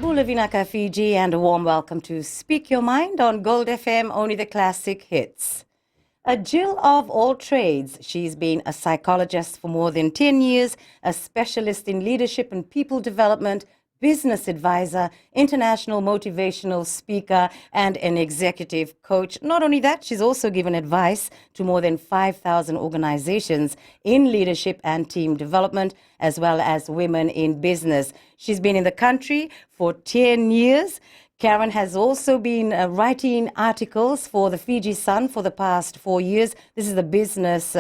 Bulavinaka, Fiji, and a warm welcome to Speak Your Mind on Gold FM, only the classic hits. A Jill of all trades, she's been a psychologist for more than 10 years, a specialist in leadership and people development, business advisor, international motivational speaker, and an executive coach. Not only that, she's also given advice to more than 5,000 organizations in leadership and team development, as well as women in business. She's been in the country for 10 years. Karen has also been writing articles for the Fiji Sun for the past 4 years. This is the business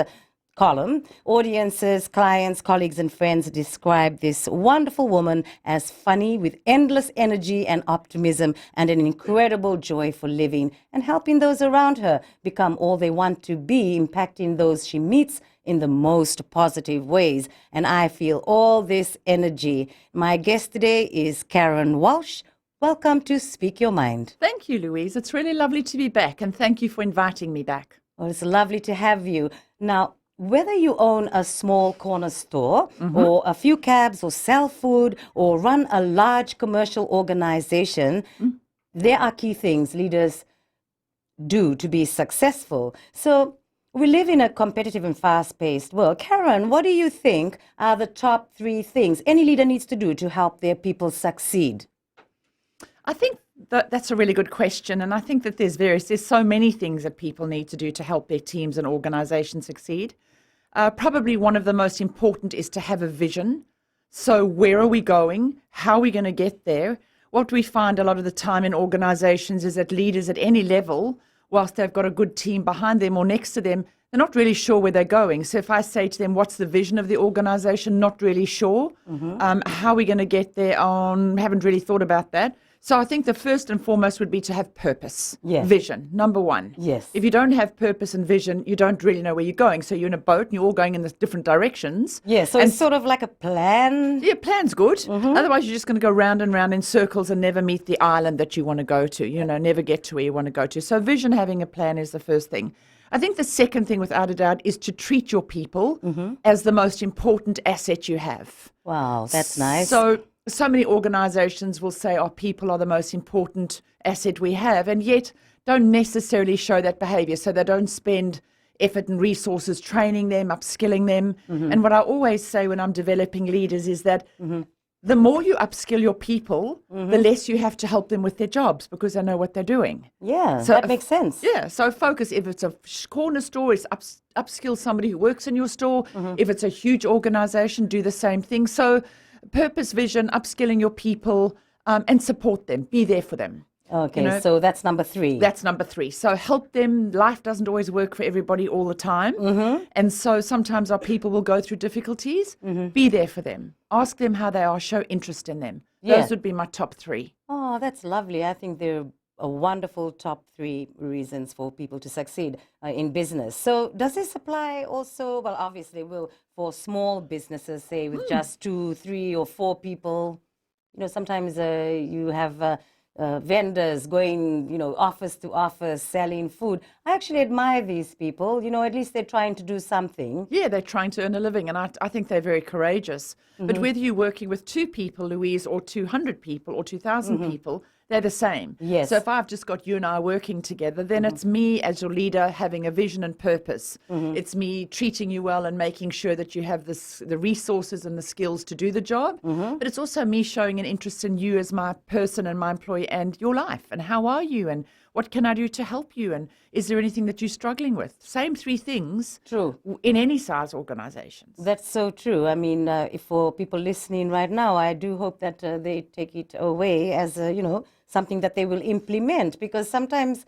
column. Audiences, clients, colleagues, and friends describe this wonderful woman as funny, with endless energy and optimism, and an incredible joy for living and helping those around her become all they want to be, impacting those she meets in the most positive ways. And I feel all this energy. My guest today is Karen Walsh. Welcome to Speak Your Mind. Thank you, Louise. It's really lovely to be back, and thank you for inviting me back. Well, it's lovely to have you. Now, whether you own a small corner store or a few cabs or sell food or run a large commercial organization, there are key things leaders do to be successful. So we live in a competitive and fast-paced world. Karen, what do you think are the top 3 things any leader needs to do to help their people succeed? I think that's a really good question, and I think that there's so many things that people need to do to help their teams and organizations succeed. Probably one of the most important is to have a vision. So where are we going? How are we going to get there? What we find a lot of the time in organizations is that leaders at any level, whilst they've got a good team behind them or next to them, they're not really sure where they're going. So if I say to them, what's the vision of the organization? Not really sure. How are we going to get there? Haven't really thought about that. So I think the first and foremost would be to have purpose, vision, number one. Yes. If you don't have purpose and vision, you don't really know where you're going. So you're in a boat and you're all going in the different directions. Yeah, so it's sort of like a plan. Yeah, plan's good. Otherwise, you're just going to go round and round in circles and never meet the island that you want to go to, never get to where you want to go to. So vision, having a plan is the first thing. I think the second thing, without a doubt, is to treat your people as the most important asset you have. Wow, that's nice. So many organizations will say our people are the most important asset we have, and yet don't necessarily show that behavior. So they don't spend effort and resources training them, upskilling them. And what I always say when I'm developing leaders is that the more you upskill your people, the less you have to help them with their jobs, because they know what they're doing. Yeah, so that makes sense. Yeah, so focus. If it's a corner store, it's upskill somebody who works in your store. If it's a huge organization, do the same thing. So purpose, vision, upskilling your people, and support them. Be there for them. Okay, so that's number 3. That's number 3. So help them. Life doesn't always work for everybody all the time. And so sometimes our people will go through difficulties. Be there for them. Ask them how they are. Show interest in them. Those would be my top 3. Oh, that's lovely. I think they're a wonderful top 3 reasons for people to succeed in business. So does this apply also, well, obviously, for small businesses, say with just 2, 3, or 4 people? Sometimes you have vendors going, office to office, selling food. I actually admire these people. At least they're trying to do something. Yeah, they're trying to earn a living, and I think they're very courageous. But whether you're working with 2 people, Louise, or 200 people, or 2,000 people, they're the same. Yes. So if I've just got you and I working together, then it's me as your leader having a vision and purpose. It's me treating you well and making sure that you have the resources and the skills to do the job. But it's also me showing an interest in you as my person and my employee and your life. And how are you? And what can I do to help you? And is there anything that you're struggling with? Same 3 things. True. In any size organizations. That's so true. I mean, if for people listening right now, I do hope that they take it away as, something that they will implement, because sometimes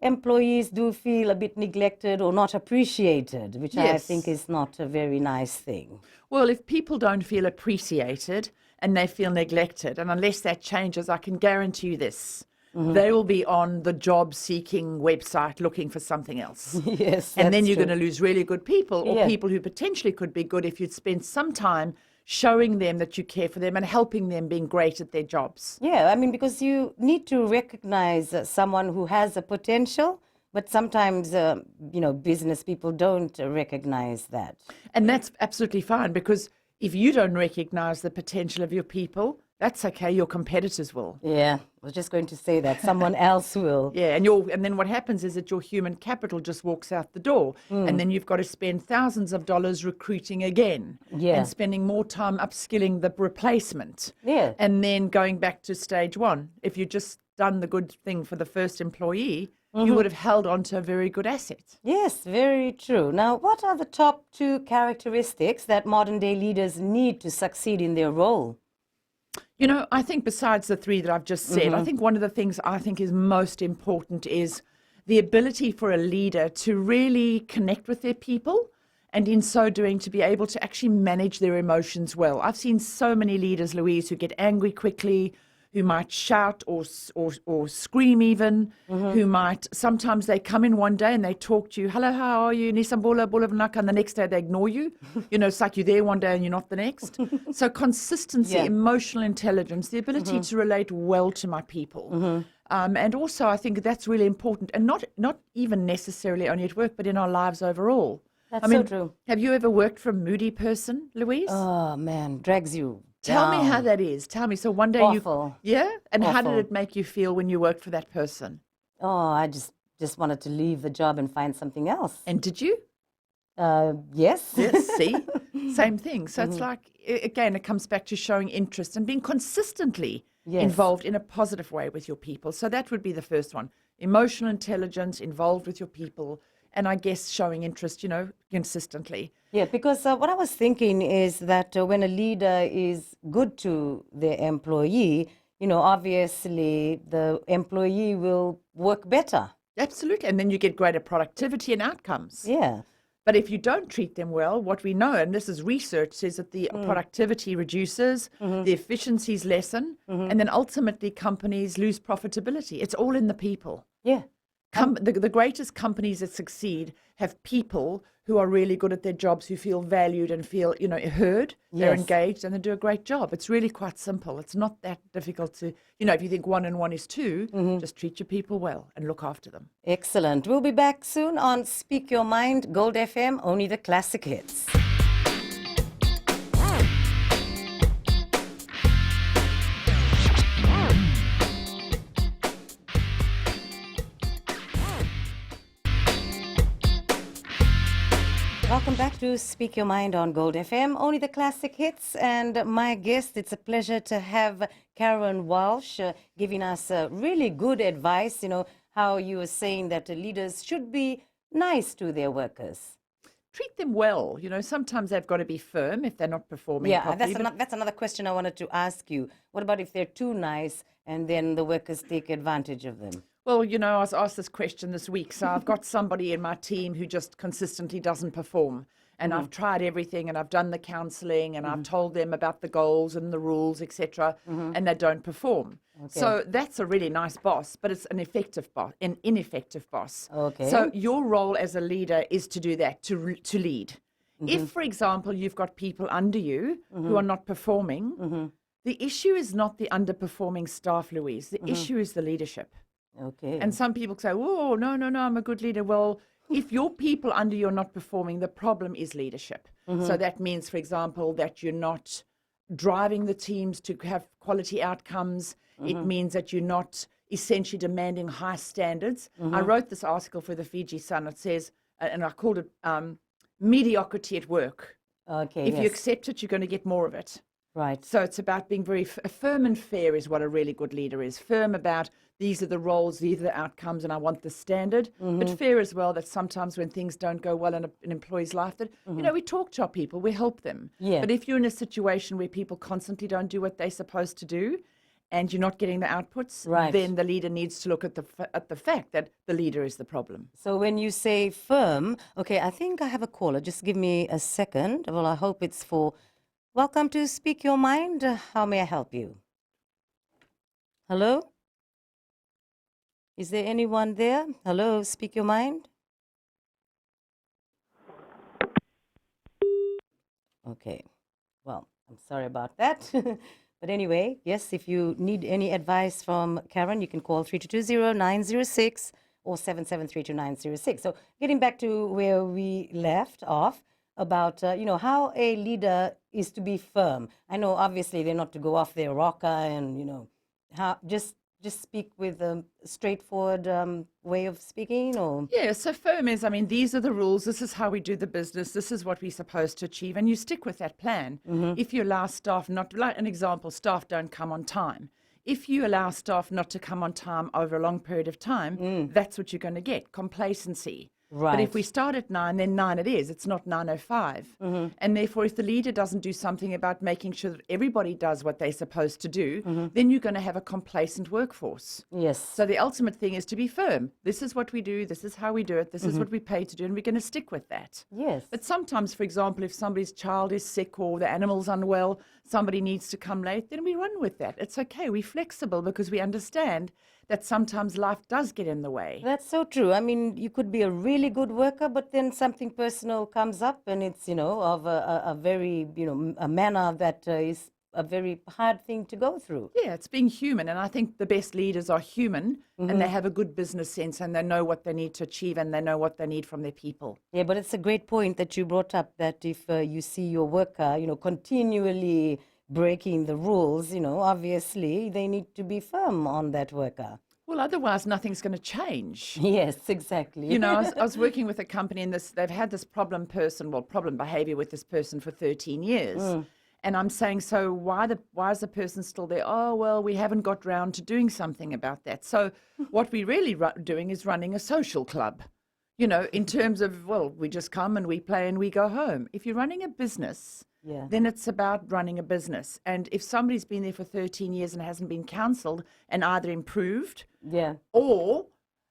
employees do feel a bit neglected or not appreciated, which I think is not a very nice thing. Well, if people don't feel appreciated and they feel neglected, and unless that changes, I can guarantee you this, they will be on the job-seeking website looking for something else. Yes, and then you're going to lose really good people, or people who potentially could be good if you'd spend some time showing them that you care for them and helping them being great at their jobs. Yeah, I mean, because you need to recognize someone who has a potential, but sometimes, business people don't recognize that. And that's absolutely fine, because if you don't recognize the potential of your people, That's okay. Your competitors will. Yeah, I was just going to say that. Someone else will. Yeah, and then what happens is that your human capital just walks out the door, and then you've got to spend thousands of dollars recruiting again, Yeah. and spending more time upskilling the replacement, Yeah. and then going back to stage one. If you just done the good thing for the first employee, you would have held on to a very good asset. Yes, very true. Now, what are the top 2 characteristics that modern day leaders need to succeed in their role? You know, I think besides the 3 that I've just said, I think one of the things I think is most important is the ability for a leader to really connect with their people, and in so doing to be able to actually manage their emotions well. I've seen so many leaders, Louise, who get angry quickly, who might shout or scream even, who might, sometimes they come in one day and they talk to you, hello, how are you, Nisambula, Bulavanaka, and the next day they ignore you. You know, it's like you're there one day and you're not the next. So consistency, Yeah. emotional intelligence, the ability to relate well to my people. And also I think that's really important, and not even necessarily only at work, but in our lives overall. That's I mean, so true. have you ever worked for a moody person, Louise? Oh, man, drags you Tell me how down. that is. Tell me. So one day Awful. yeah? And how did Awful. it make you feel when you worked for that person? Oh, I just wanted to leave the job and find something else. And did you? Yes. Yes, see? Same thing. So it's like, again, it comes back to showing interest and being consistently Yes. involved in a positive way with your people. So that would be the first one. Emotional intelligence, involved with your people, and I guess showing interest, you know, consistently. Yeah, because what I was thinking is that when a leader is good to their employee, you know, obviously the employee will work better. Absolutely. And then you get greater productivity and outcomes. Yeah. But if you don't treat them well, what we know, and this is research, says that the productivity reduces, the efficiencies lessen, and then ultimately companies lose profitability. It's all in the people. Yeah. The greatest companies that succeed have people who are really good at their jobs, who feel valued and feel, you know, heard, they're Yes. engaged, and they do a great job. It's really quite simple. It's not that difficult to, you know, if you think 1 and 1 is 2, just treat your people well and look after them. Excellent. We'll be back soon on Speak Your Mind, Gold FM, only the classic hits. Welcome back to Speak Your Mind on Gold FM, only the classic hits. And my guest, it's a pleasure to have Karen Walsh giving us really good advice. You know, how you were saying that the leaders should be nice to their workers. Treat them well. You know, sometimes they've got to be firm if they're not performing Yeah, properly. that's another question I wanted to ask you. What about if they're too nice and then the workers take advantage of them? Well, you know, I was asked this question this week. So I've got somebody in my team who just consistently doesn't perform. And I've tried everything, and I've done the counselling, and I've told them about the goals and the rules, etc., and they don't perform. So that's a really nice boss, but it's an ineffective boss. Okay. So your role as a leader is to do that, to lead. If, for example, you've got people under you who are not performing, the issue is not the underperforming staff, Louise. The issue is the leadership. Okay. And some people say, oh, no, I'm a good leader. Well, if your people under you are not performing, the problem is leadership. So that means, for example, that you're not driving the teams to have quality outcomes. It means that you're not essentially demanding high standards. I wrote this article for the Fiji Sun. It says, and I called it mediocrity at work. Okay. If you Yes. accept it, you're going to get more of it. Right. So it's about being very firm and fair is what a really good leader is. Firm about these are the roles, these are the outcomes, and I want the standard. But fair as well, that sometimes when things don't go well in an employee's life, that, you know, we talk to our people, we help them. Yeah. But if you're in a situation where people constantly don't do what they're supposed to do, and you're not getting the outputs, Right. then the leader needs to look at the fact that the leader is the problem. So when you say firm, okay, I think I have a caller. Just give me a second. Well, I hope it's for. Welcome to Speak Your Mind. How may I help you? Hello? Is there anyone there? Hello, Speak Your Mind? Okay. Well, I'm sorry about that. But anyway, yes, if you need any advice from Karen, you can call 3220906 or 7732906. So getting back to where we left off, about, how a leader is to be firm. I know obviously they're not to go off their rocker and, how just speak with a straightforward way of speaking or. Yeah, so firm is, I mean, these are the rules. This is how we do the business. This is what we're supposed to achieve. And you stick with that plan. If you allow staff not, like an example, staff don't come on time. If you allow staff not to come on time over a long period of time, that's what you're going to get, complacency. But if we Right. start at 9, then 9 it is. It's not 9:05. And therefore, if the leader doesn't do something about making sure that everybody does what they're supposed to do, then you're going to have a complacent workforce. Yes. So the ultimate thing is to be firm. This is what we do. This is how we do it. This is what we pay to do. And we're going to stick with that. Yes. But sometimes, for example, if somebody's child is sick or the animal's unwell, somebody needs to come late, then we run with that. It's okay. We're flexible because we understand that sometimes life does get in the way. That's so true. I mean, you could be a really good worker, but then something personal comes up and it's, of a very, a manner that is a very hard thing to go through. Yeah, it's being human. And I think the best leaders are human and they have a good business sense and they know what they need to achieve and they know what they need from their people. Yeah, but it's a great point that you brought up that if you see your worker, continually breaking the rules, obviously they need to be firm on that worker. Well, otherwise, nothing's going to change. Yes, exactly. I was working with a company and they've had this problem behavior with this person for 13 years. And I'm saying, so why is the person still there? Oh, well, we haven't got round to doing something about that. So what we're really doing is running a social club, in terms of, well, we just come and we play and we go home. If you're running a business, Yeah. then it's about running a business. And if somebody's been there for 13 years and hasn't been counseled and either improved Yeah. or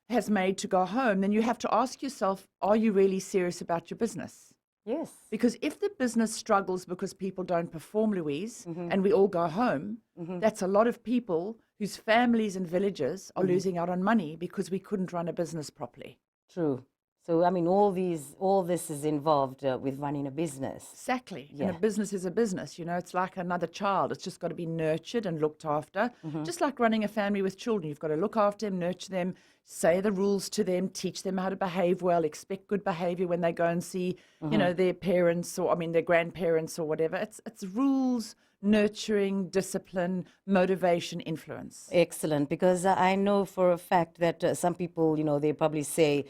has made to go home, then you have to ask yourself, are you really serious about your business? Yes. Because if the business struggles because people don't perform, Louise, and we all go home, that's a lot of people whose families and villages are losing out on money because we couldn't run a business properly. True. So, I mean, all this is involved with running a business. Exactly. Yeah. And a business is a business, it's like another child. It's just got to be nurtured and looked after. Just like running a family with children. You've got to look after them, nurture them, say the rules to them, teach them how to behave well, expect good behavior when they go and see, their parents or, their grandparents or whatever. It's rules, nurturing, discipline, motivation, influence. Excellent. Because I know for a fact that some people, they probably say,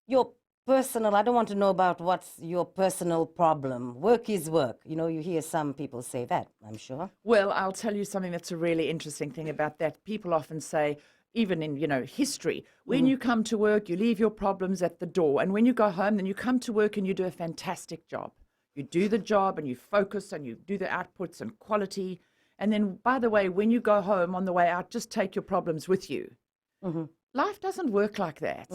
your personal, I don't want to know about what's your personal problem. Work is work. You hear some people say that, I'm sure. Well, I'll tell you something that's a really interesting thing about that. People often say, even in, history, when you come to work, you leave your problems at the door. And when you go home, then you come to work and you do a fantastic job. You do the job and you focus and you do the outputs and quality. And then, by the way, when you go home on the way out, just take your problems with you. Life doesn't work like that.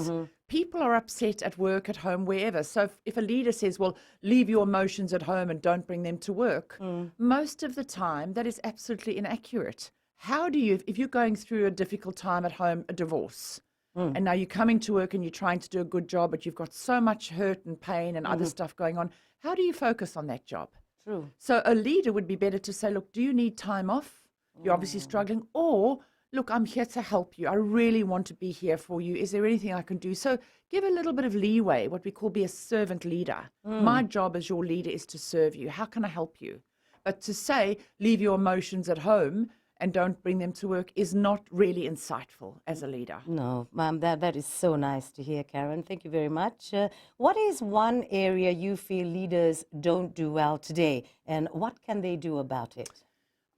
People are upset at work, at home, wherever. So if a leader says, well, leave your emotions at home and don't bring them to work, most of the time that is absolutely inaccurate. How do you, if you're going through a difficult time at home, a divorce, and now you're coming to work and you're trying to do a good job, but you've got so much hurt and pain and other stuff going on, how do you focus on that job? True. So a leader would be better to say, look, do you need time off? You're obviously struggling. Or, look, I'm here to help you. I really want to be here for you. Is there anything I can do? So give a little bit of leeway, what we call be a servant leader. My job as your leader is to serve you. How can I help you? But to say, leave your emotions at home and don't bring them to work is not really insightful as a leader. No, ma'am, that is so nice to hear, Karen. Thank you very much. What is one area you feel leaders don't do well today, and what can they do about it?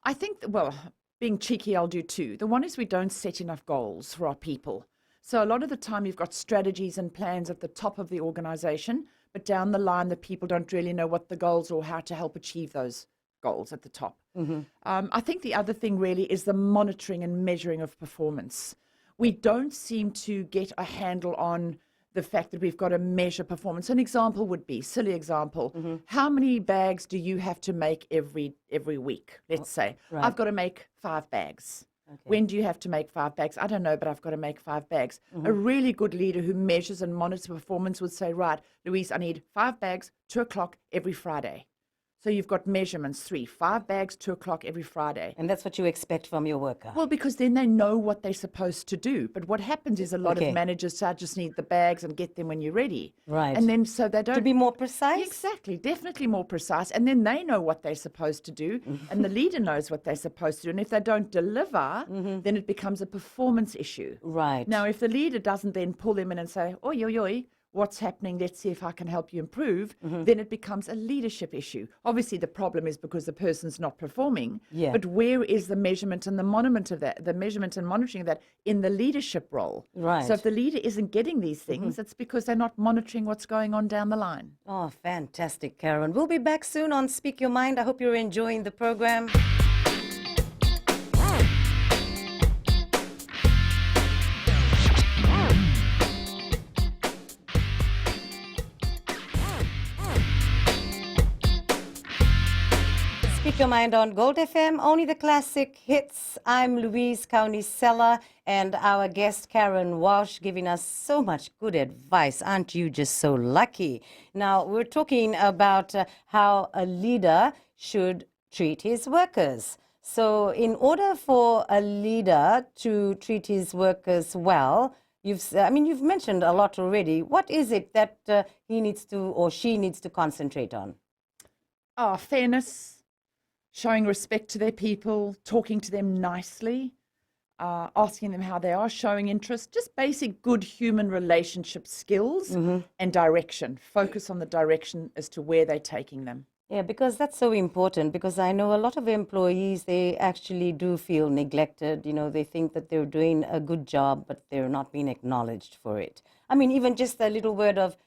I think, well, being cheeky, I'll do two. The one is we don't set enough goals for our people. So a lot of the time you've got strategies and plans at the top of the organization, but down the line the people don't really know what the goals are or how to help achieve those goals at the top. I think the other thing really is the monitoring and measuring of performance. We don't seem to get a handle on the fact that we've got to measure performance. An example would be, silly example, how many bags do you have to make every week? Let's say, right. I've got to make 5 bags. Okay. When do you have to make 5 bags? I don't know, but I've got to make 5 bags. A really good leader who measures and monitors performance would say, right, Louise, I need 5 bags, 2 o'clock every Friday. So you've got measurements, 5 bags, 2 o'clock every Friday. And that's what you expect from your worker. Well, because then they know what they're supposed to do. But what happens is a lot Okay. of managers say, I just need the bags and get them when you're ready. Right. And then so they don't. To be more precise? Exactly, definitely more precise. And then they know what they're supposed to do, and the leader knows what they're supposed to do. And if they don't deliver, then it becomes a performance issue. Right. Now, if the leader doesn't then pull them in and say, oi, oi, oi, what's happening? Let's see if I can help you improve, then it becomes a leadership issue. Obviously, the problem is because the person's not performing. Yeah. But where is the measurement and the monument of that, the measurement and monitoring of that in the leadership role? Right. So if the leader isn't getting these things, it's because they're not monitoring what's going on down the line. Oh, fantastic, Karen. We'll be back soon on Speak Your Mind. I hope you're enjoying the program. Speak Your Mind on Gold FM, only the classic hits. I'm Louise Kaunisella and our guest Karen Walsh giving us so much good advice. Aren't you just so lucky? Now, we're talking about how a leader should treat his workers. So in order for a leader to treat his workers well, you've mentioned a lot already. What is it that he needs to or she needs to concentrate on? Fairness, showing respect to their people, talking to them nicely, asking them how they are, showing interest, just basic good human relationship skills and direction. Focus on the direction as to where they're taking them. Yeah, because that's so important, because I know a lot of employees, they actually do feel neglected. You know, they think that they're doing a good job, but they're not being acknowledged for it. I mean, even just a little word of,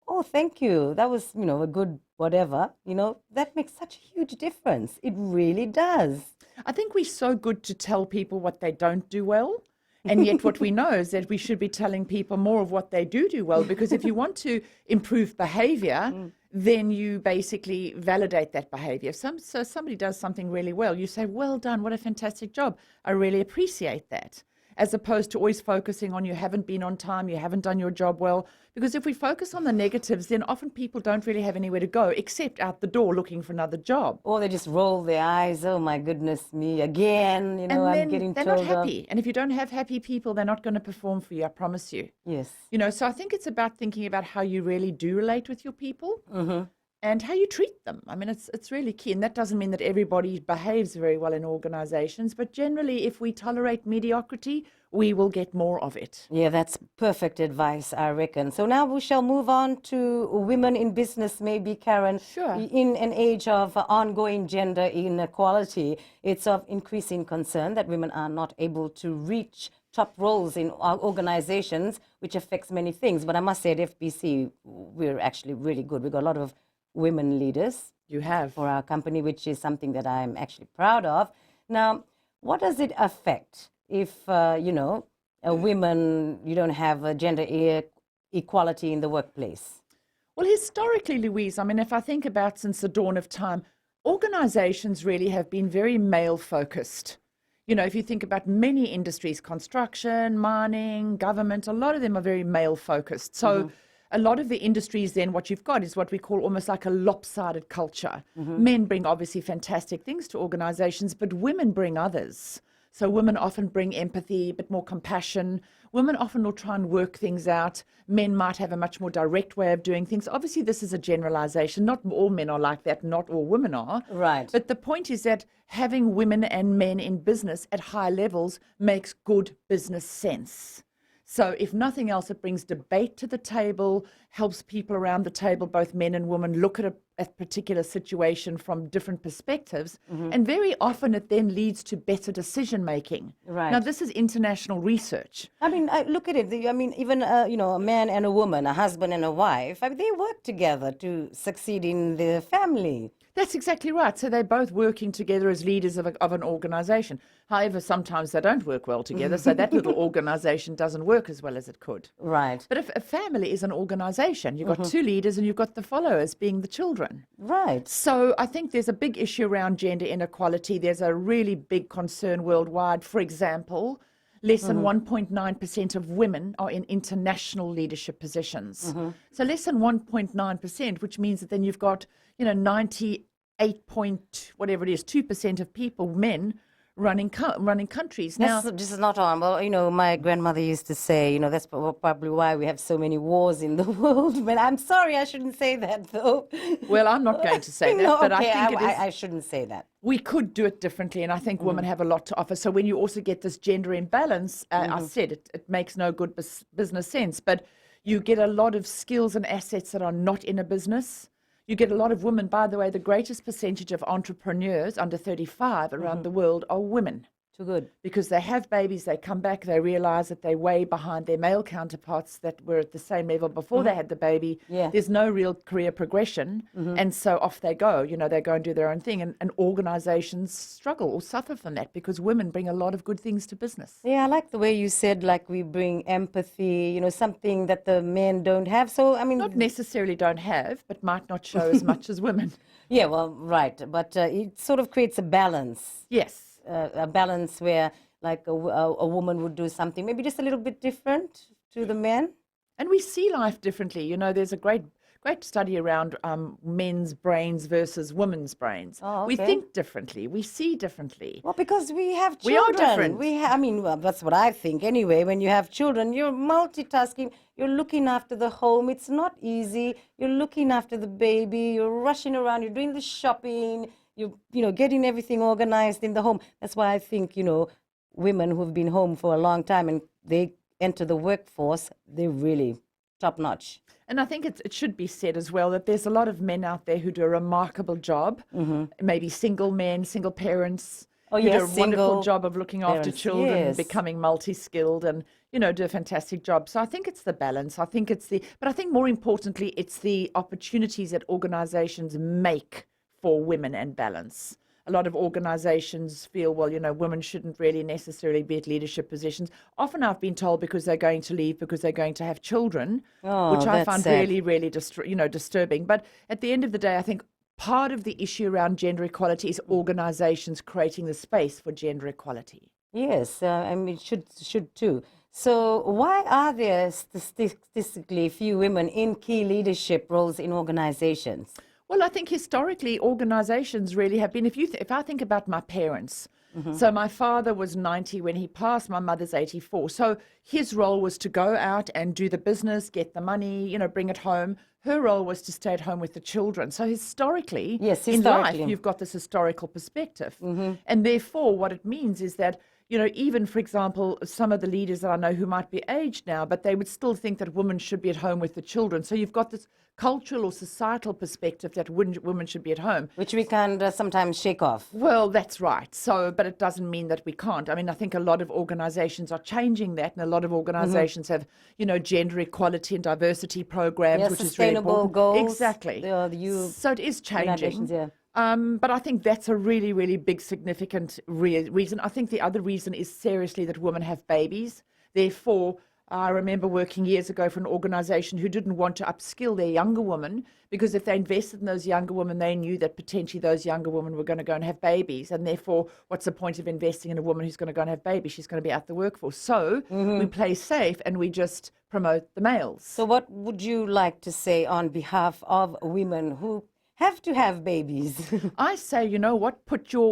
oh, thank you, that was, a good whatever, that makes such a huge difference. It really does. I think we're so good to tell people what they don't do well. And yet what we know is that we should be telling people more of what they do well, because if you want to improve behavior, then you basically validate that behavior. So somebody does something really well, you say, well done, what a fantastic job. I really appreciate that. As opposed to always focusing on you haven't been on time, you haven't done your job well. Because if we focus on the negatives, then often people don't really have anywhere to go except out the door looking for another job. Or they just roll their eyes, oh my goodness me, again, And I'm then getting they're told not happy. And if you don't have happy people, they're not going to perform for you, I promise you. Yes. So I think it's about thinking about how you really do relate with your people and how you treat them. I mean, it's really key. And that doesn't mean that everybody behaves very well in organizations, but generally, if we tolerate mediocrity, we will get more of it. Yeah, that's perfect advice, I reckon. So now we shall move on to women in business, maybe, Karen. Sure. In an age of ongoing gender inequality, it's of increasing concern that women are not able to reach top roles in our organizations, which affects many things. But I must say at FBC, we're actually really good. We've got a lot of women leaders. You have. For our company, which is something that I'm actually proud of. Now, what does it affect if, women, you don't have a gender equality in the workplace? Well, historically, Louise, I mean, if I think about since the dawn of time, organizations really have been very male-focused. If you think about many industries, construction, mining, government, a lot of them are very male-focused. So a lot of the industries then, what you've got is what we call almost like a lopsided culture. Men bring obviously fantastic things to organizations, but women bring others. So women often bring empathy, a bit more compassion. Women often will try and work things out. Men might have a much more direct way of doing things. Obviously, this is a generalization. Not all men are like that. Not all women are. Right. But the point is that having women and men in business at high levels makes good business sense. So if nothing else, it brings debate to the table, helps people around the table, both men and women, look at a particular situation from different perspectives. And very often it then leads to better decision making. Right. Now, this is international research. I mean, look at it. Even, a man and a woman, a husband and a wife, they work together to succeed in the family. That's exactly right. So they're both working together as leaders of an organization. However, sometimes they don't work well together, so that little organization doesn't work as well as it could. Right. But if a family is an organization, you've got two leaders and you've got the followers being the children. Right. So I think there's a big issue around gender inequality. There's a really big concern worldwide. For example, less than 1.9% of women are in international leadership positions. So less than 1.9%, which means that then you've got, 8 point, whatever it is, 2% of people, men, running countries. Now, This is not on. Well, my grandmother used to say, that's probably why we have so many wars in the world. But I'm sorry, I shouldn't say that, though. well, I'm not going to say that, No, but okay, I think it is. I shouldn't say that. We could do it differently, and I think women have a lot to offer. So when you also get this gender imbalance, I said it makes no good business sense, but you get a lot of skills and assets that are not in a business. You get a lot of women. By the way, the greatest percentage of entrepreneurs under 35 around the world are women. Too good. Because they have babies, they come back, they realize that they're way behind their male counterparts that were at the same level before they had the baby. Yeah. There's no real career progression. And so off they go. They go and do their own thing. And organizations struggle or suffer from that because women bring a lot of good things to business. Yeah, I like the way you said, like, we bring empathy, something that the men don't have. So, I mean, Not necessarily don't have, but might not show as much as women. yeah, well, right. But it sort of creates a balance. Yes. A balance where, like, a woman would do something maybe just a little bit different to the men. And we see life differently. There's a great study around men's brains versus women's brains. Oh, We okay. think differently. We see differently. Well, because we have We are children. different. I mean, well, that's what I think anyway. When you have children, you're multitasking. You're looking after the home. It's not easy. You're looking after the baby. You're rushing around. You're doing the shopping. You're getting everything organized in the home. That's why I think, women who've been home for a long time and they enter the workforce, they're really top notch. And I think it should be said as well that there's a lot of men out there who do a remarkable job, maybe single men, single parents, Oh, who do yes, a wonderful single job of looking after parents, children, yes. becoming multi-skilled and, do a fantastic job. So I think it's the balance. but I think more importantly, it's the opportunities that organizations make for women and balance. A lot of organizations feel, well, women shouldn't really necessarily be at leadership positions. Often I've been told because they're going to leave, because they're going to have children, Oh, which I that's find sad. really, really disturbing. But at the end of the day, I think part of the issue around gender equality is organizations creating the space for gender equality. Yes, I mean, should too. So why are there statistically few women in key leadership roles in organizations? Well, I think historically organizations really have been, if I think about my parents, so my father was 90 when he passed, my mother's 84. So his role was to go out and do the business, get the money, bring it home. Her role was to stay at home with the children. So historically, Yes, in life, historically. you've got this historical perspective. And therefore, what it means is that, even, for example, some of the leaders that I know who might be aged now, but they would still think that women should be at home with the children. So you've got this cultural or societal perspective that women should be at home. Which we can sometimes shake off. Well, that's right. So, but it doesn't mean that we can't. I mean, I think a lot of organizations are changing that, and a lot of organizations have, gender equality and diversity programs, Yeah, which is really sustainable important. goals. Exactly. So it is United changing. Nations, yeah. But I think that's a really, really big, significant reason. I think the other reason is seriously that women have babies. Therefore, I remember working years ago for an organization who didn't want to upskill their younger women because if they invested in those younger women, they knew that potentially those younger women were going to go and have babies. And therefore, what's the point of investing in a woman who's going to go and have babies? She's going to be out the workforce. So we play safe and we just promote the males. So what would you like to say on behalf of women who have to have babies? I say, you know what,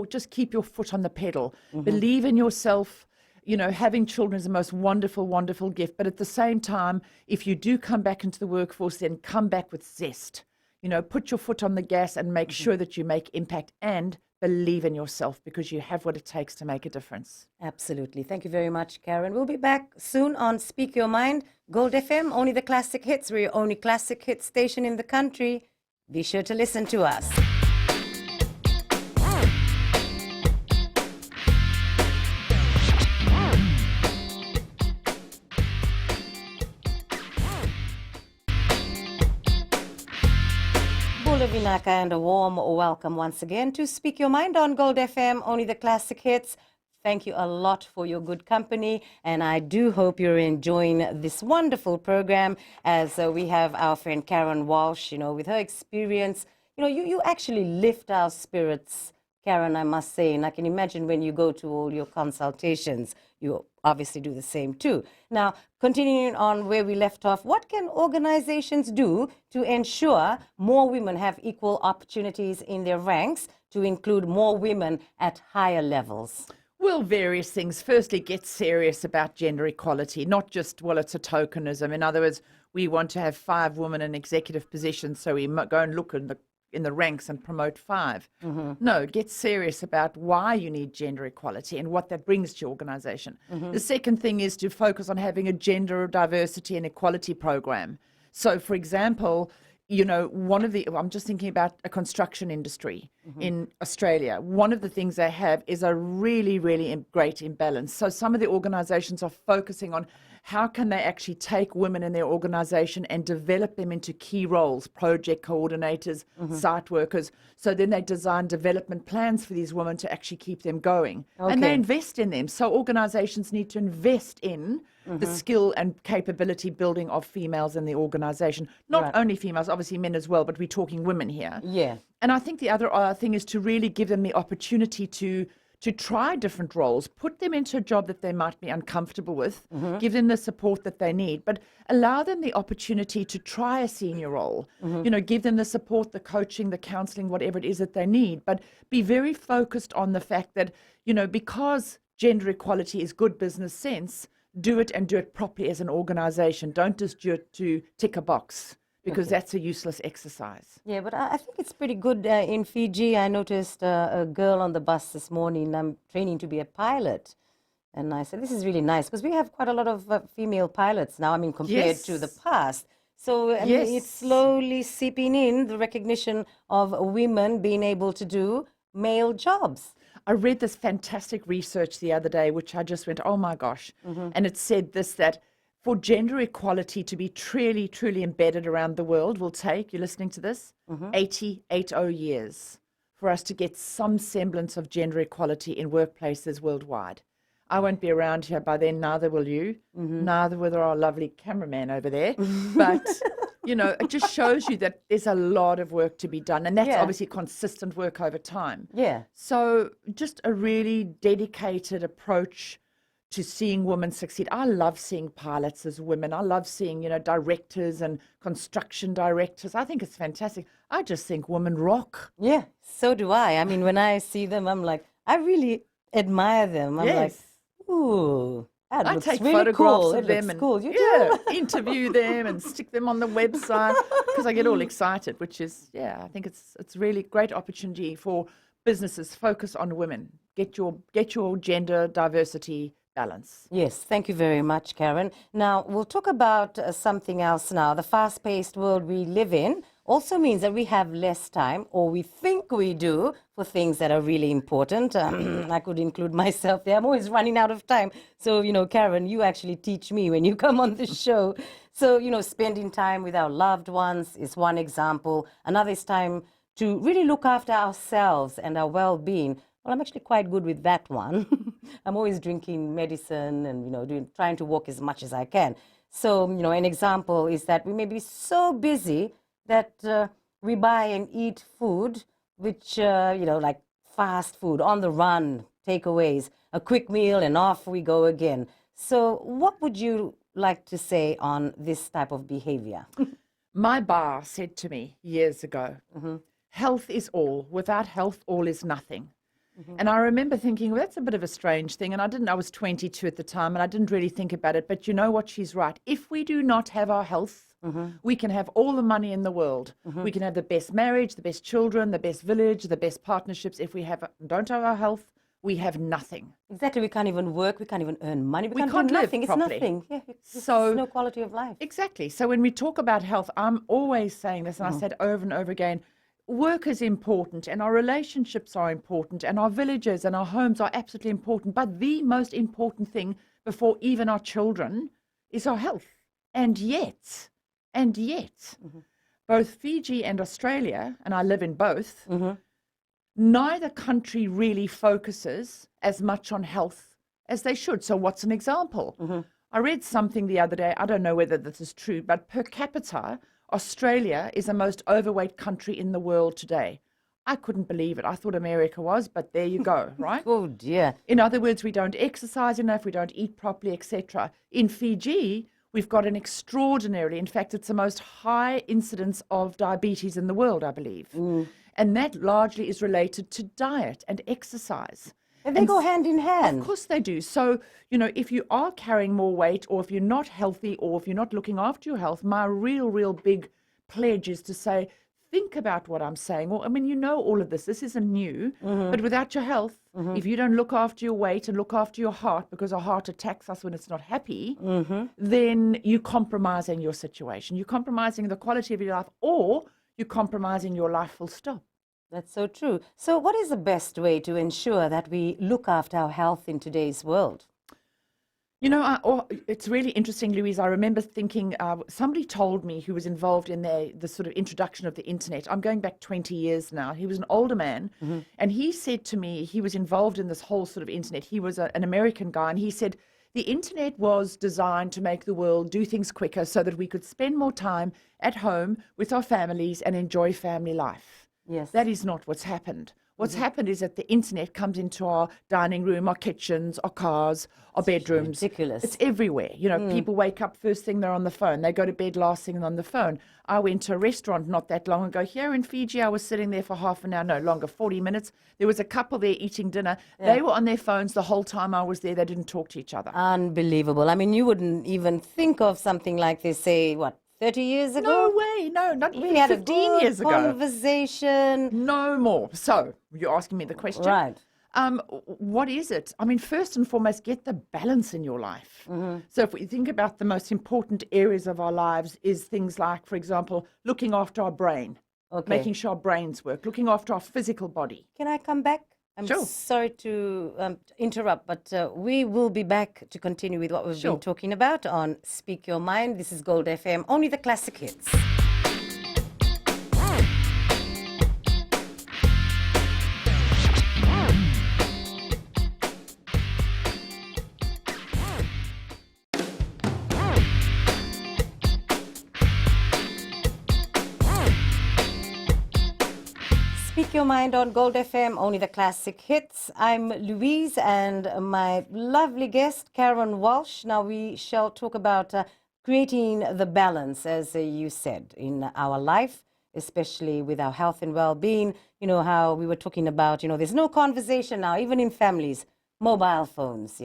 just keep your foot on the pedal. Believe in yourself. Having children is the most wonderful, wonderful gift. But at the same time, if you do come back into the workforce, then come back with zest. Put your foot on the gas and make sure that you make impact and believe in yourself because you have what it takes to make a difference. Absolutely. Thank you very much, Karen. We'll be back soon on Speak Your Mind. Gold FM, only the classic hits. We're your only classic hit station in the country. Be sure to listen to us. Bula Vinaka and a warm welcome once again to Speak Your Mind on Gold FM, only the classic hits. Thank you a lot for your good company, and I do hope you're enjoying this wonderful program as we have our friend Karen Walsh, with her experience. You actually lift our spirits Karen, I must say, and I can imagine when you go to all your consultations, you obviously do the same too. Now, continuing on where we left off, what can organizations do to ensure more women have equal opportunities in their ranks, to include more women at higher levels? Well, various things. Firstly, get serious about gender equality, not just, well, it's a tokenism. In other words, we want to have 5 women in executive positions, so we go and look in the ranks and promote 5. No, get serious about why you need gender equality and what that brings to your organization. The second thing is to focus on having a gender diversity and equality program. So, for example, you know, I'm just thinking about a construction industry in Australia. One of the things they have is a really, really great imbalance. So some of the organizations are focusing on how can they actually take women in their organization and develop them into key roles, project coordinators, site workers. So then they design development plans for these women to actually keep them going. And they invest in them. So organizations need to invest in the skill and capability building of females in the organization. Not only females, obviously men as well, but we're talking women here. Yeah. And I think the other thing is to really give them the opportunity to try different roles, put them into a job that they might be uncomfortable with, give them the support that they need, but allow them the opportunity to try a senior role. You know, give them the support, the coaching, the counseling, whatever it is that they need, but be very focused on the fact that, you know, because gender equality is good business sense, do it and do it properly as an organization. Don't just do it to tick a box, because that's a useless exercise. Yeah, but I think it's pretty good. In Fiji, I noticed a girl on the bus this morning. I'm training to be a pilot. And I said, this is really nice, because we have quite a lot of female pilots now, I mean, compared to the past. So I mean, it's slowly seeping in, the recognition of women being able to do male jobs. I read this fantastic research the other day, which I just went, oh my gosh. And it said this, that for gender equality to be truly, truly embedded around the world will take, you're listening to this, 80 years for us to get some semblance of gender equality in workplaces worldwide. I won't be around here by then, neither will you, neither will our lovely cameraman over there. But, you know, it just shows you that there's a lot of work to be done. And that's obviously consistent work over time. Yeah. So just a really dedicated approach to seeing women succeed. I love seeing pilots as women. I love seeing, you know, directors and construction directors. I think it's fantastic. I just think women rock. Yeah, so do I. I mean, when I see them, I'm like, I really admire them. I'm like, ooh, that I looks take really photographs cool. of It them looks and cool. You do? interview them and stick them on the website, because I get all excited, which is, I think it's really great opportunity for businesses. Focus on women. Get your gender diversity balance. Yes, thank you very much, Karen. Now, we'll talk about something else now. The fast-paced world we live in also means that we have less time, or we think we do, for things that are really important. I could include myself there. I'm always running out of time. So, you know, Karen, you actually teach me when you come on the show. So, you know, spending time with our loved ones is one example. Another is time to really look after ourselves and our well-being. Well, I'm actually quite good with that one. I'm always drinking medicine and, you know, trying to walk as much as I can. So, you know, an example is that we may be so busy that we buy and eat food, which, you know, like fast food, on the run, takeaways, a quick meal, and off we go again. So what would you like to say on this type of behavior? My bar said to me years ago, health is all. Without health, all is nothing. And I remember thinking, well, that's a bit of a strange thing. And I was 22 at the time, and I didn't really think about it. But you know what? She's right. If we do not have our health, we can have all the money in the world. We can have the best marriage, the best children, the best village, the best partnerships. If we don't have our health, we have nothing. Exactly. We can't even work. We can't even earn money. We can't can't do live nothing. It's properly. nothing. Yeah, So there's no quality of life. Exactly. So when we talk about health, I'm always saying this, and I said over and over again, work is important, and our relationships are important, and our villages and our homes are absolutely important. But the most important thing before even our children is our health. And yet, both Fiji and Australia, and I live in both, neither country really focuses as much on health as they should. So what's an example? I read something the other day, I don't know whether this is true, but per capita, Australia is the most overweight country in the world today. I couldn't believe it. I thought America was, but there you go, right? Oh dear. In other words, we don't exercise enough, we don't eat properly, etc. In Fiji, we've got an extraordinarily, in fact, it's the most high incidence of diabetes in the world, I believe. And that largely is related to diet and exercise. And they go hand in hand. Of course they do. So, if you are carrying more weight, or if you're not healthy, or if you're not looking after your health, my real big pledge is to say, think about what I'm saying. Well, I mean, all of this. This isn't new. But without your health, if you don't look after your weight and look after your heart, because our heart attacks us when it's not happy, then you're compromising your situation. You're compromising the quality of your life, or you're compromising your life full stop. That's so true. So what is the best way to ensure that we look after our health in today's world? It's really interesting, Louise. I remember thinking, somebody told me who was involved in the sort of introduction of the internet. I'm going back 20 years now. He was an older man, and he said to me, he was involved in this whole sort of internet. He was an American guy, and he said, the internet was designed to make the world do things quicker so that we could spend more time at home with our families and enjoy family life. Yes. That is not what's happened. What's happened is that the internet comes into our dining room, our kitchens, our cars, our bedrooms. Ridiculous. It's everywhere. People wake up first thing, they're on the phone. They go to bed last thing, on the phone. I went to a restaurant not that long ago. Here in Fiji, I was sitting there for half an hour, no longer, 40 minutes. There was a couple there eating dinner. They were on their phones the whole time I was there. They didn't talk to each other. Unbelievable. I mean, you wouldn't even think of something like this, say, 30 years ago? No way, no, not We even had 15 years ago. conversation. No more. So, you're asking me the question. Right. What is it? I mean, first and foremost, get the balance in your life. So if we think about the most important areas of our lives is things like, for example, looking after our brain, making sure our brains work, looking after our physical body. Can I come back? I'm Sure. sorry to interrupt, but we will be back to continue with what we've been talking about on Speak Your Mind. This is Gold FM, only the classic hits. Speak Your Mind on Gold FM, only the classic hits. I'm Louise and my lovely guest, Karen Walsh. Now we shall talk about creating the balance, as you said, in our life, especially with our health and well-being. You know, how we were talking about, there's no conversation now, even in families, mobile phones,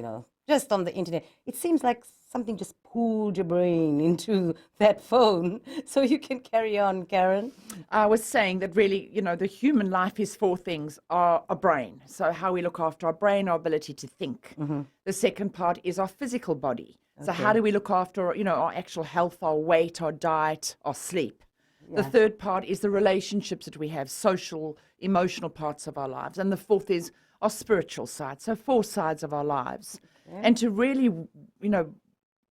just on the internet. It seems like something just pulled your brain into that phone. So you can carry on, Karen. I was saying that really, the human life is four things. Our brain, so how we look after our brain, our ability to think. The second part is our physical body. So how do we look after, our actual health, our weight, our diet, our sleep. The third part is the relationships that we have, social, emotional parts of our lives. And the fourth is our spiritual side. So four sides of our lives. And to really,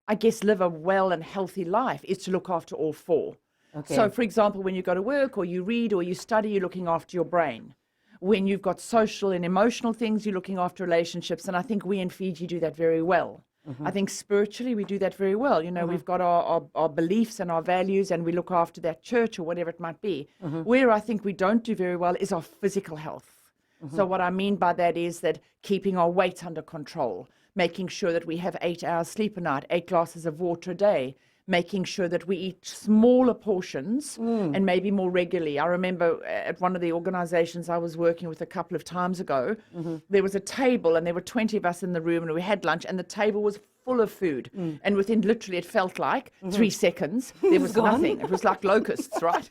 I guess, live a well and healthy life is to look after all four. So, for example, when you go to work or you read or you study, you're looking after your brain. When you've got social and emotional things, you're looking after relationships. And I think we in Fiji do that very well. I think spiritually we do that very well. We've got our beliefs and our values, and we look after that church or whatever it might be. Where I think we don't do very well is our physical health. So what I mean by that is that keeping our weight under control, making sure that we have 8 hours sleep a night, 8 glasses of water a day, making sure that we eat smaller portions and maybe more regularly. I remember at one of the organizations I was working with a couple of times ago, there was a table and there were 20 of us in the room and we had lunch and the table was full of food. And within literally, it felt like 3 seconds, there was nothing. It was like locusts, right?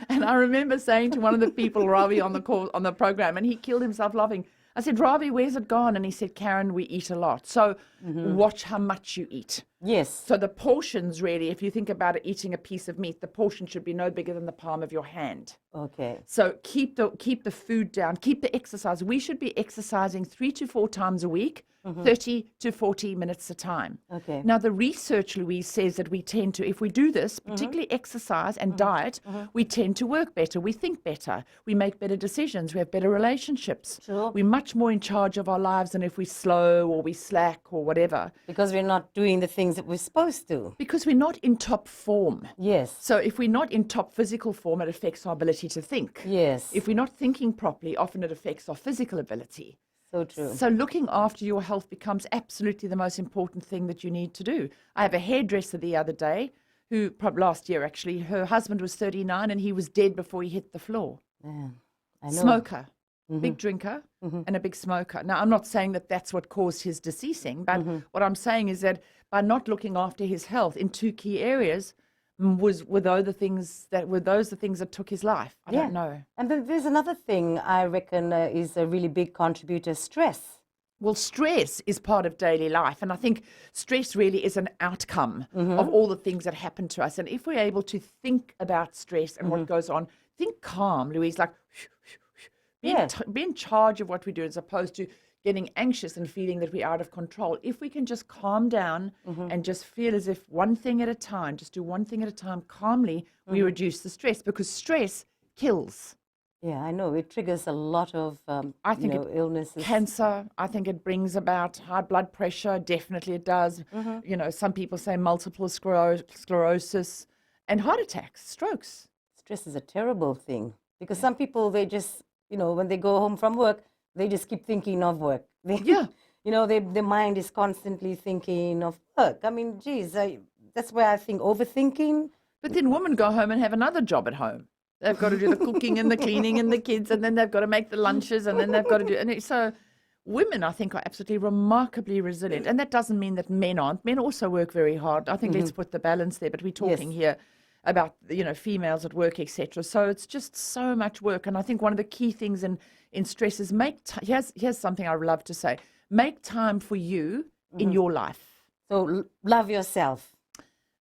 And I remember saying to one of the people, Ravi, on the program, and he killed himself laughing. I said, Ravi, where's it gone? And he said, Karen, we eat a lot. So watch how much you eat. Yes. So the portions really, if you think about it, eating a piece of meat, the portion should be no bigger than the palm of your hand. Okay. So keep the food down, keep the exercise. We should be exercising 3 to 4 times a week, 30 to 40 minutes a time. Okay. Now, the research, Louise, says that we tend to, if we do this, particularly exercise and diet, we tend to work better, we think better, we make better decisions, we have better relationships. Sure. We're much more in charge of our lives than if we slow or we slack or whatever. Because we're not doing the things things that we're supposed to. Because we're not in top form. Yes. So if we're not in top physical form, it affects our ability to think. Yes. If we're not thinking properly, often it affects our physical ability. So true. So looking after your health becomes absolutely the most important thing that you need to do. I have a hairdresser the other day who, probably last year actually, her husband was 39 and he was dead before he hit the floor. Yeah, I know. Smoker, big drinker and a big smoker. Now, I'm not saying that that's what caused his deceasing, but what I'm saying is that by not looking after his health in two key areas, were those the things that took his life? I don't know. And then there's another thing I reckon is a really big contributor, stress. Well, stress is part of daily life. And I think stress really is an outcome of all the things that happen to us. And if we're able to think about stress and what goes on, think calm, Louise, like be in charge of what we do as opposed to getting anxious and feeling that we're out of control. If we can just calm down and just feel as if one thing at a time, just do one thing at a time calmly, we reduce the stress, because stress kills. Yeah, I know. It triggers a lot of I think illnesses. Cancer, I think it brings about high blood pressure. Definitely it does. Some people say multiple sclerosis and heart attacks, strokes. Stress is a terrible thing because some people, they just, when they go home from work, they just keep thinking of work. Their mind is constantly thinking of work. I mean, geez, that's where I think overthinking. But then women go home and have another job at home. They've got to do the cooking and the cleaning and the kids, and then they've got to make the lunches, and then they've got to do. And so, women, I think, are absolutely remarkably resilient. And that doesn't mean that men aren't. Men also work very hard. I think let's put the balance there. But we're talking here about females at work, etc. So it's just so much work. And I think one of the key things in stress is here's something I love to say: make time for you in your life. So love yourself.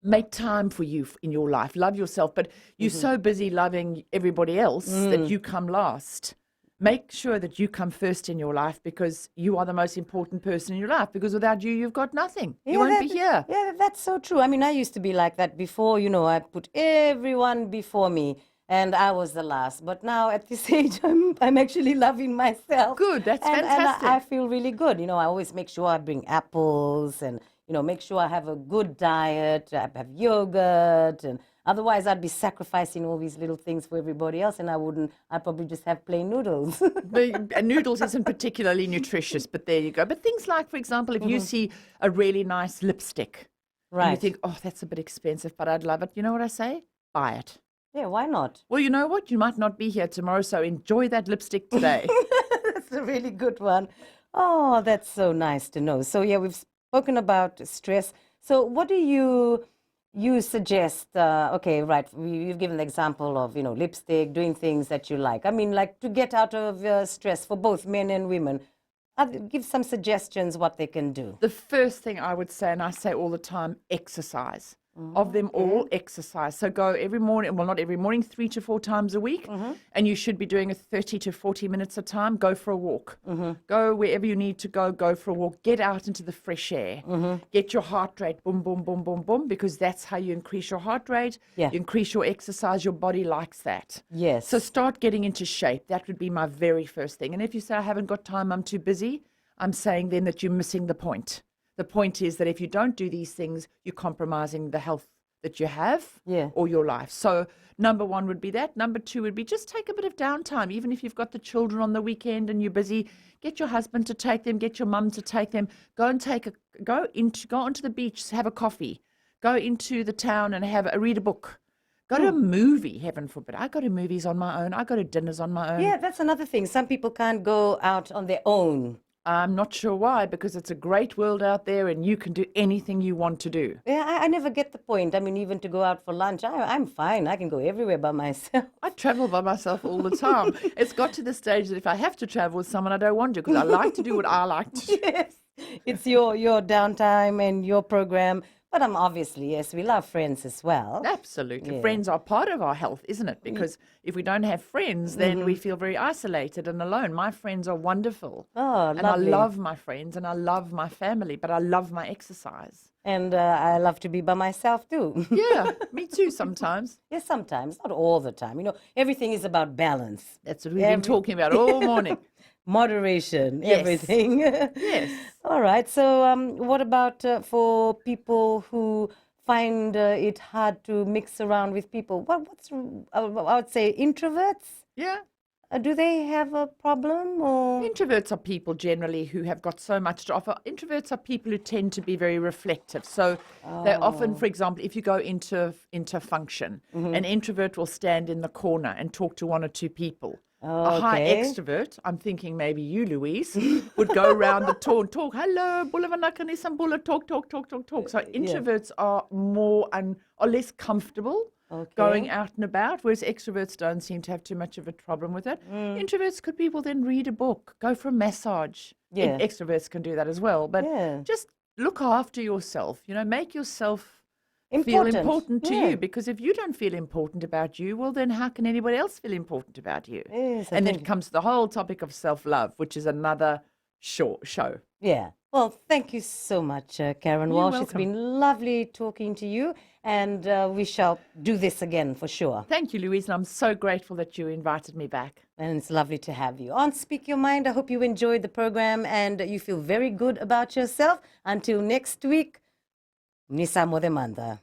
Make time for you in your life. Love yourself, but you're so busy loving everybody else that you come last. Make sure that you come first in your life, because you are the most important person in your life, because without you, you've got nothing. You won't be here. Yeah, that's so true. I mean, I used to be like that before. I put everyone before me and I was the last. But now at this age, I'm actually loving myself. Good, that's fantastic. And I feel really good. I always make sure I bring apples and make sure I have a good diet, I have yogurt, and otherwise I'd be sacrificing all these little things for everybody else, and I'd probably just have plain noodles. But noodles isn't particularly nutritious, but there you go. But things like, for example, if you see a really nice lipstick, and you think, oh, that's a bit expensive, but I'd love it. You know what I say? Buy it. Yeah, why not? Well, you know what? You might not be here tomorrow, so enjoy that lipstick today. That's a really good one. Oh, that's so nice to know. So, yeah, we've spoken about stress. So what do you suggest? Okay, right. You've given the example of, lipstick, doing things that you like. I mean, like to get out of stress for both men and women. Give some suggestions what they can do. The first thing I would say, and I say all the time, exercise. Of them all, exercise. So go every morning, well, not every morning, 3 to 4 times a week. And you should be doing a 30 to 40 minutes a time. Go for a walk. Go wherever you need to go for a walk. Get out into the fresh air. Get your heart rate, boom, boom, boom, boom, boom, because that's how you increase your heart rate. Yeah. You increase your exercise. Your body likes that. Yes. So start getting into shape. That would be my very first thing. And if you say, I haven't got time, I'm too busy, I'm saying then that you're missing the point. The point is that if you don't do these things, you're compromising the health that you have or your life. So number 1 would be that. Number 2 would be just take a bit of downtime. Even if you've got the children on the weekend and you're busy, get your husband to take them, get your mum to take them. Go onto the beach, have a coffee. Go into the town and read a book. Go to a movie, heaven forbid. I go to movies on my own. I go to dinners on my own. Yeah, that's another thing. Some people can't go out on their own. I'm not sure why, because it's a great world out there and you can do anything you want to do. Yeah, I never get the point. I mean, even to go out for lunch, I'm fine. I can go everywhere by myself. I travel by myself all the time. It's got to the stage that if I have to travel with someone, I don't want to, because I like to do what I like to do. Yes, it's your downtime and your program. But obviously, yes, we love friends as well. Absolutely. Yeah. Friends are part of our health, isn't it? Because if we don't have friends, then we feel very isolated and alone. My friends are wonderful. Oh, and lovely. I love my friends and I love my family, but I love my exercise. And I love to be by myself too. Yeah, me too sometimes. Yes, sometimes, not all the time. Everything is about balance. That's what we've been talking about all morning. moderation, Yes. everything. Yes. All right. So, what about for people who find it hard to mix around with people? I would say introverts. Yeah. Do they have a problem or? Introverts are people generally who have got so much to offer. Introverts are people who tend to be very reflective. So they often, for example, if you go into a function, an introvert will stand in the corner and talk to one or two people. A high Okay. extrovert, I'm thinking maybe you, Louise, would go around the talk, hello, bulavanakani sambula, talk. So introverts are more and are less comfortable going out and about, whereas extroverts don't seem to have too much of a problem with it. Introverts could be, well, then read a book, go for a massage. Yeah. Extroverts can do that as well, but Yeah. just look after yourself, make yourself feel Important. important to Yeah. you, because if you don't feel important about you, well, then how can anybody else feel important about you? Yes, I And then think- comes the whole topic of self-love, which is another show. Yeah. Well, thank you so much, Karen You're Walsh. It's welcome. been lovely talking to you, and we shall do this again for sure. Thank you, Louise, and I'm so grateful that you invited me back. And it's lovely to have you on Speak Your Mind. I hope you enjoyed the program and you feel very good about yourself. Until next week, Nisa Modemanda.